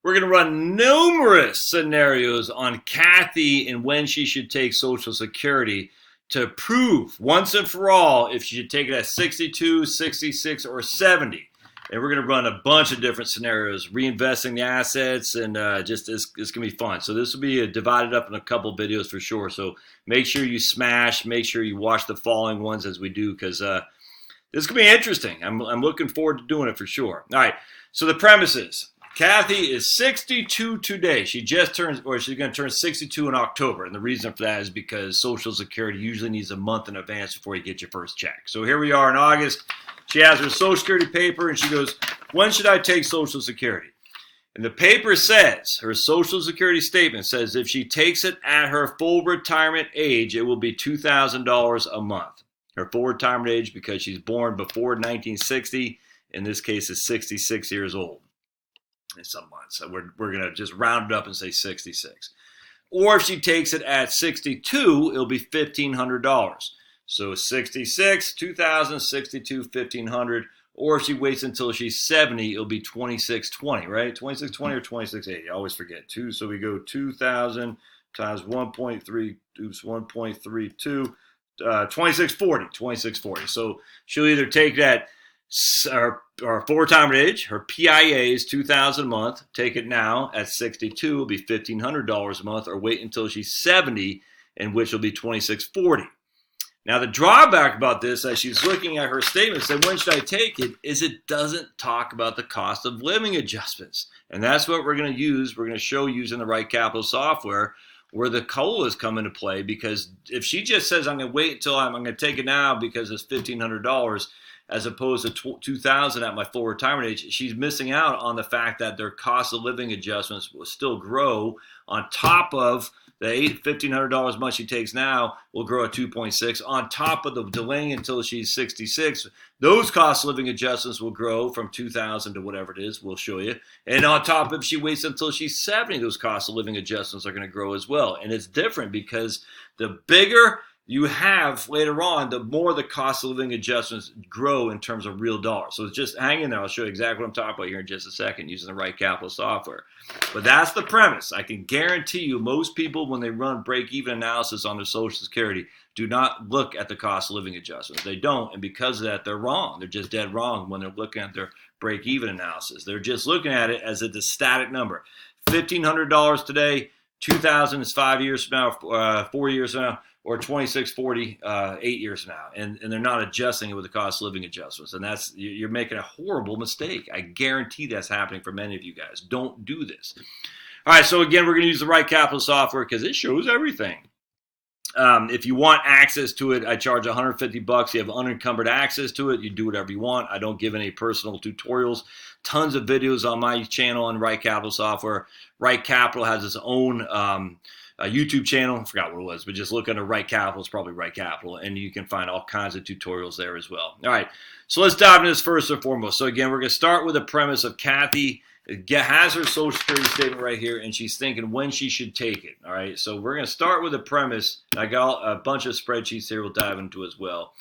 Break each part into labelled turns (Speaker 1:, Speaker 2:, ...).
Speaker 1: We're going to run numerous scenarios on Kathy and when she should take Social Security to prove once and for all if she should take it at 62, 66, or 70. And we're going to run a bunch of different scenarios, reinvesting the assets, and just it's going to be fun. So this will be divided up in a couple videos for sure. So make sure you make sure you watch the following ones as we do, because this is going to be interesting. I'm looking forward to doing it for sure. All right, so the premise is, Kathy is 62 today. She just turned, or she's going to turn 62 in October. And the reason for that is because Social Security usually needs a month in advance before you get your first check. So here we are in August. She has her Social Security paper and she goes, when should I take Social Security? And the paper says, her Social Security statement says, if she takes it at her full retirement age, it will be $2,000 a month. Her full retirement age, because she's born before 1960, in this case is 66 years old. In some months. So we're going to just round it up and say 66. Or if she takes it at 62, it'll be $1,500. So 66, 2,000, 62, 1,500. Or if she waits until she's 70, it'll be 2620, right? 2620 or 2680. I always forget. So we go 2,000 times 1.32, 2640, 2640. So she'll either take that her full retirement age, her PIA is $2,000 a month. Take it now at 62, will be $1,500 a month, or wait until she's 70, in which will be $2,640. Now the drawback about this, as she's looking at her statement, said when should I take it, is it doesn't talk about the cost of living adjustments, and that's what we're going to use. We're going to show using the RightCapital software where the COLAs come into play, because if she just says I'm going to wait until I'm going to take it now because it's $1,500. As opposed to $2,000 at my full retirement age, she's missing out on the fact that their cost of living adjustments will still grow on top of the $1,500 a month she takes now will grow at 2.6. On top of the delaying until she's 66, those cost of living adjustments will grow from 2,000 to whatever it is. We'll show you. And on top, if she waits until she's 70, those cost of living adjustments are going to grow as well. And it's different because the bigger you have later on, the more the cost of living adjustments grow in terms of real dollars. So it's just hang in there. I'll show you exactly what I'm talking about here in just a second using the RightCapital software. But that's the premise. I can guarantee you most people, when they run break-even analysis on their Social Security, do not look at the cost of living adjustments. They don't, and because of that, they're wrong. They're just dead wrong when they're looking at their break-even analysis. They're just looking at it as a static number. $1,500 today, $2,000 is 5 years from now, 4 years from now, or 2640 8 years from now, and they're not adjusting it with the cost of living adjustments, and that's, you're making a horrible mistake. I guarantee that's happening for many of you guys. Don't do this. All right, so again, we're going to use the RightCapital software because it shows everything. If you want access to it, I charge $150. You have unencumbered access to it. You do whatever you want. I don't give any personal tutorials. Tons of videos on my channel on RightCapital software. RightCapital has its own YouTube channel. I forgot what it was, but just look under RightCapital. It's probably RightCapital, and you can find all kinds of tutorials there as well. All right, so let's dive into this first and foremost. So again, we're going to start with the premise of Kathy has her Social Security statement right here, and she's thinking when she should take it. All right, so we're going to start with the premise. I got a bunch of spreadsheets here we'll dive into as well.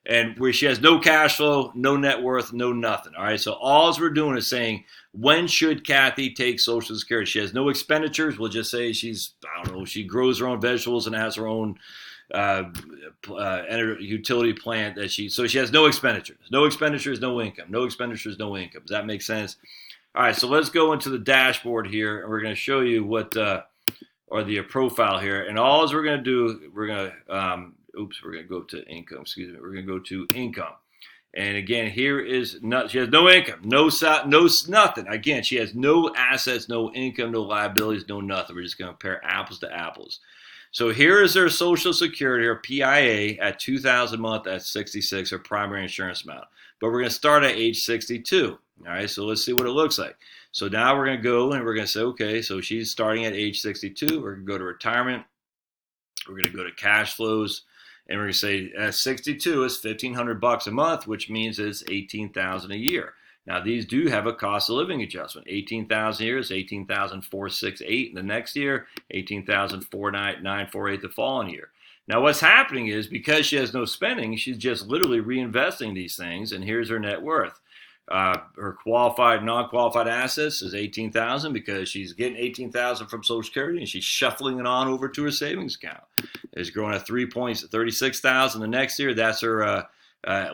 Speaker 1: And where she has no cash flow, no net worth, no nothing. All right, so all we're doing is saying, when should Kathy take Social Security? She has no expenditures. We'll just say she's, I don't know, she grows her own vegetables and has her own utility plant that so she has no expenditures. No expenditures, no income. No expenditures, no income. Does that make sense? All right, so let's go into the dashboard here, and we're going to show you what, or the profile here. And all we're going to do, we're going to, we're going to go to income. Excuse me. We're going to go to income. And again, here is she has no income, no nothing. Again, she has no assets, no income, no liabilities, no nothing. We're just going to compare apples to apples. So here is her Social Security, her PIA at $2,000 a month at 66, her primary insurance amount. But we're going to start at age 62. All right, so let's see what it looks like. So now we're going to go and we're going to say, okay, so she's starting at age 62. We're going to go to retirement. We're going to go to cash flows. And we're going to say at 62 is $1,500 a month, which means it's $18,000 a year. Now these do have a cost of living adjustment. $18,000 a year is $18,468 the next year, $18,498 the following year. Now what's happening is because she has no spending, she's just literally reinvesting these things, and here's her net worth. Her qualified, non-qualified assets is $18,000 because she's getting $18,000 from Social Security and she's shuffling it on over to her savings account. It's growing at 3.36,000 the next year. That's her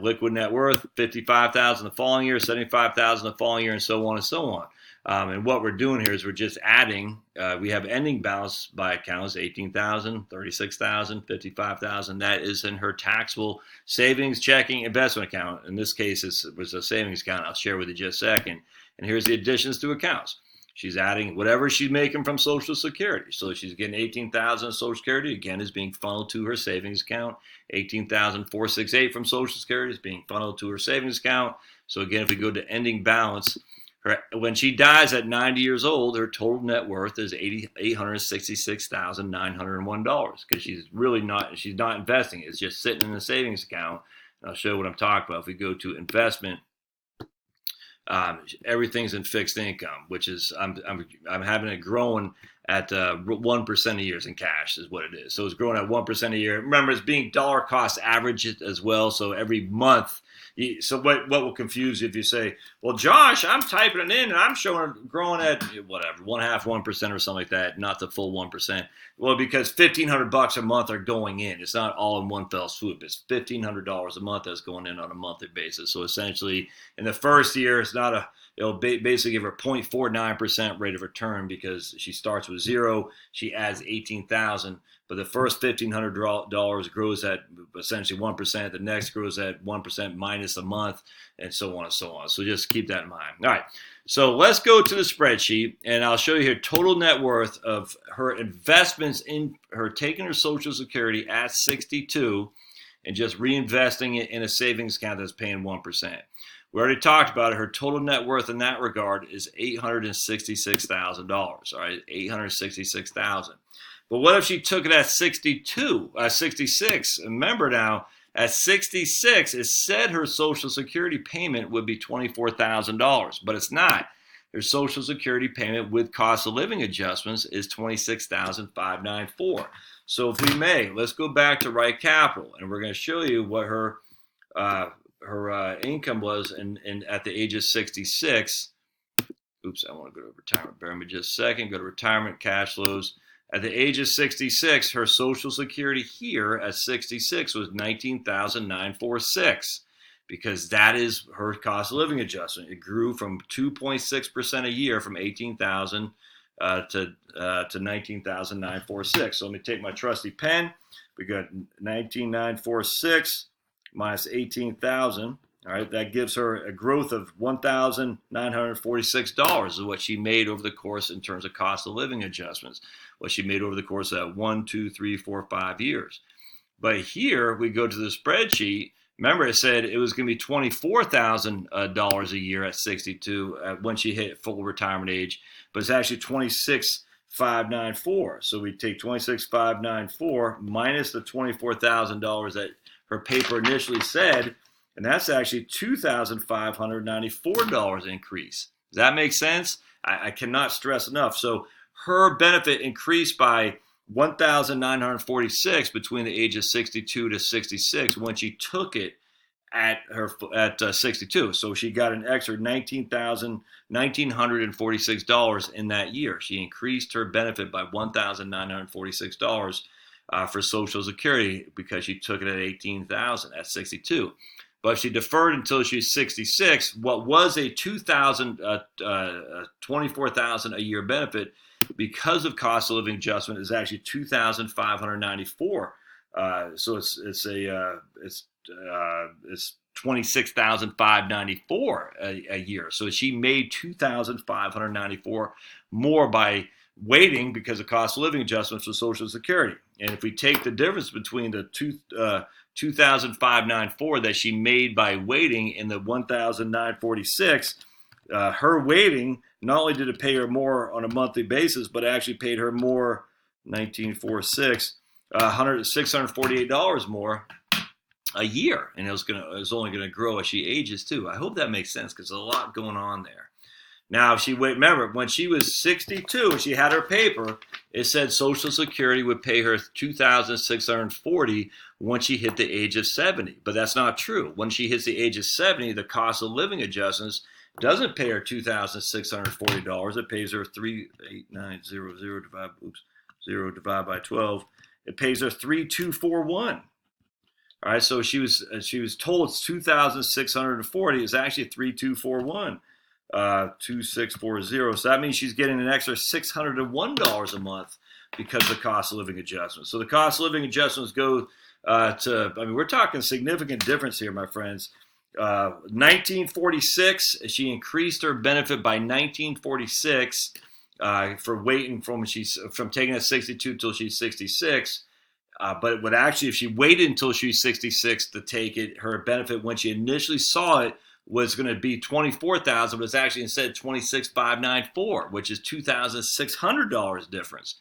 Speaker 1: liquid net worth. 55,000 the following year, 75,000 the following year, and so on and so on. And what we're doing here is we're just adding. We have ending balance by accounts: 18,000, 36,000, 55,000. That is in her taxable savings, checking, investment account. In this case, it was a savings account. I'll share with you just a second. And here's the additions to accounts. She's adding whatever she's making from Social Security. So she's getting 18,000 Social Security, again, is being funneled to her savings account. 18,468 from Social Security is being funneled to her savings account. So again, if we go to ending balance, when she dies at 90 years old, her total net worth is $866,901 because she's not investing. It's just sitting in the savings account. And I'll show you what I'm talking about. If we go to investment, everything's in fixed income, which is I'm having it growing at 1% a year in cash is what it is. So it's growing at 1% a year. Remember, it's being dollar cost averaged as well. So every month. So what will confuse you if you say, well, Josh, I'm typing it in and I'm showing it growing at whatever, 1% or something like that, not the full 1%. Well, because $1,500 a month are going in. It's not all in one fell swoop. It's $1,500 a month that's going in on a monthly basis. So essentially, in the first year, it's not it'll basically give her 0.49% rate of return because she starts with zero. She adds 18,000. But the first $1,500 grows at essentially 1%. The next grows at 1% minus a month, and so on and so on. So just keep that in mind. All right. So let's go to the spreadsheet, and I'll show you here total net worth of her investments in her taking her Social Security at 62 and just reinvesting it in a savings account that's paying 1%. We already talked about it. Her total net worth in that regard is $866,000. All right, $866,000. But what if she took it at 66? Remember now, at 66, it said her Social Security payment would be $24,000, but it's not. Her Social Security payment with cost of living adjustments is $26,594. So if we may, let's go back to RightCapital, and we're going to show you what her income was at the age of 66. Oops, I want to go to retirement. Bear with me just a second. Go to retirement cash flows. At the age of 66, her Social Security here at 66 was $19,946 because that is her cost of living adjustment. It grew from 2.6% a year from $18,000 to $19,946. So let me take my trusty pen. We got $19,946 minus $18,000. All right, that gives her a growth of $1,946 is what she made over the course in terms of cost of living adjustments. What she made over the course of that 1, 2, 3, 4, 5 years. But here we go to the spreadsheet. Remember, it said it was going to be $24,000 a year at 62 when she hit full retirement age, but it's actually $26,594. So we take $26,594 minus the $24,000 that her paper initially said. And that's actually $2,594 increase. Does that make sense? I cannot stress enough. So her benefit increased by $1,946 between the age of 62 to 66 when she took it at 62. So she got an extra $19,946 in that year. She increased her benefit by $1,946 for Social Security because she took it at $18,000 at 62. But if she deferred until she's 66, what was a $24,000 a year benefit because of cost of living adjustment is actually $2,594. So it's $26,594 a year. So she made $2,594 more by waiting because of cost of living adjustments for Social Security. And if we take the difference between the $2,594 that she made by waiting in the $1,946, her waiting not only did it pay her more on a monthly basis, but actually paid her more, $648 more a year, and it was only gonna grow as she ages too. I hope that makes sense because there's a lot going on there. Now, if she remember, when she was 62 and she had her paper, it said Social Security would pay her $2,640 once she hit the age of 70. But that's not true. When she hits the age of 70, the cost of living adjustments doesn't pay her $2,640. It pays her 38900 divided by 12. It pays her 3,241. All right, so she was told it's 2,640. It's actually 3,241. 2640. So that means she's getting an extra $601 a month because of the cost of living adjustments. So the cost of living adjustments go we're talking significant difference here, my friends. 1946, she increased her benefit by 1946 for waiting from taking at 62 till she's 66. But it would actually, if she waited until she's 66 to take it, her benefit when she initially saw it was going to be $24,000, but it's actually instead $26,594, which is $2,600 difference.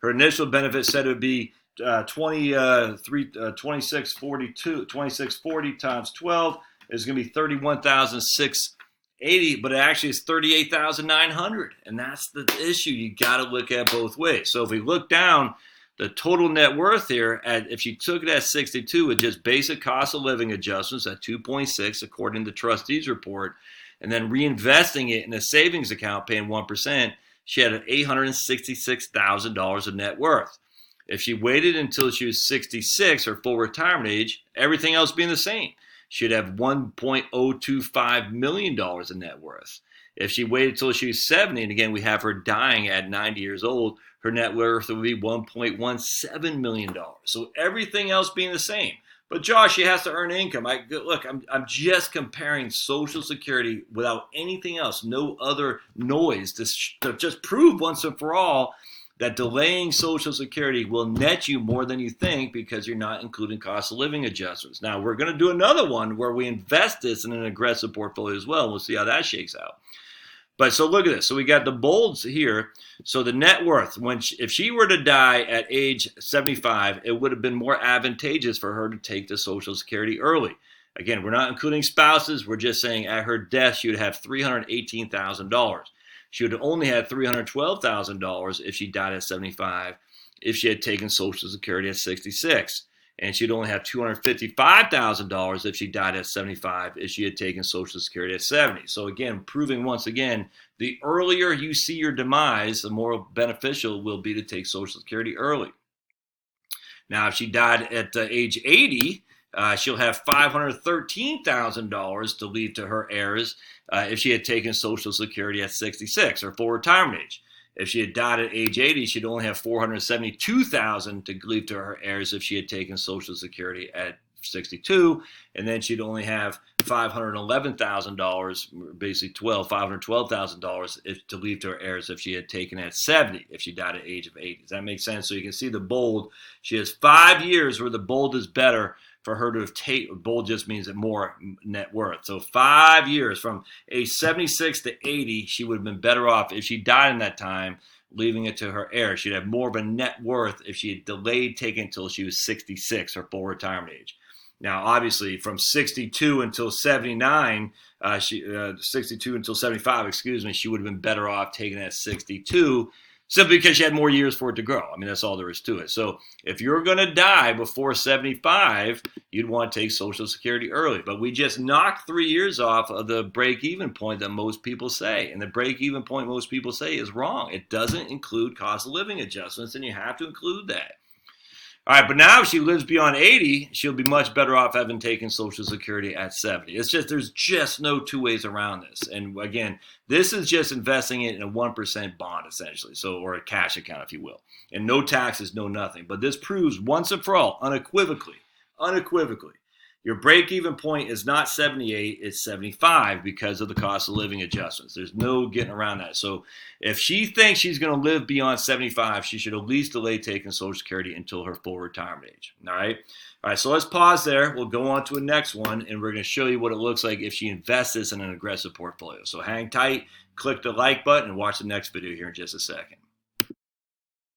Speaker 1: Her initial benefit said it would be 2640 times 12 is going to be 31,680, but it actually is 38,900, and that's the issue. You got to look at both ways. So if we look down, the total net worth here, if she took it at 62 with just basic cost of living adjustments at 2.6, according to the trustees report, and then reinvesting it in a savings account paying 1%, she had $866,000 of net worth. If she waited until she was 66, her full retirement age, everything else being the same, she'd have $1.025 million of net worth. If she waited until she was 70, and again, we have her dying at 90 years old, her net worth would be $1.17 million. So everything else being the same. But Josh, she has to earn income. I'm just comparing Social Security without anything else, no other noise, to just prove once and for all that delaying Social Security will net you more than you think because you're not including cost of living adjustments. Now, we're going to do another one where we invest this in an aggressive portfolio as well. We'll see how that shakes out. But so look at this. So we got the bolds here. So the net worth, if she were to die at age 75, it would have been more advantageous for her to take the Social Security early. Again, we're not including spouses. We're just saying at her death, she would have $318,000. She would have only had $312,000 if she died at 75, if she had taken Social Security at 66. And she'd only have $255,000 if she died at 75 if she had taken Social Security at 70. So again, proving once again, the earlier you see your demise, the more beneficial it will be to take Social Security early. Now, if she died at age 80, she'll have $513,000 to leave to her heirs if she had taken Social Security at 66, or full retirement age. If she had died at age 80, she'd only have $472,000 to leave to her heirs if she had taken Social Security at 62, and then she'd only have $511,000, basically $512,000 to leave to her heirs if she had taken at 70, if she died at the age of 80. Does that make sense? So you can see the bold. She has 5 years where the bold is better for her to have taken. Bold just means that more net worth. So 5 years from age 76 to 80, she would have been better off if she died in that time, leaving it to her heirs. She'd have more of a net worth if she had delayed taking it until she was 66, her full retirement age. Now, obviously, from 62 until 79, 62 until 75, excuse me, she would have been better off taking it at 62, simply because she had more years for it to grow. I mean, that's all there is to it. So if you're going to die before 75, you'd want to take Social Security early. But we just knocked 3 years off of the break-even point that most people say. And the break-even point most people say is wrong. It doesn't include cost of living adjustments, and you have to include that. All right, but now if she lives beyond 80, she'll be much better off having taken Social Security at 70. There's just no two ways around this. And again, this is just investing it in a 1% bond, essentially, or a cash account, if you will. And no taxes, no nothing. But this proves once and for all, unequivocally, your break-even point is not 78, it's 75 because of the cost of living adjustments. There's no getting around that. So if she thinks she's going to live beyond 75, she should at least delay taking Social Security until her full retirement age. All right? All right, so let's pause there. We'll go on to a next one, and we're going to show you what it looks like if she invests this in an aggressive portfolio. So hang tight, click the like button, and watch the next video here in just a second.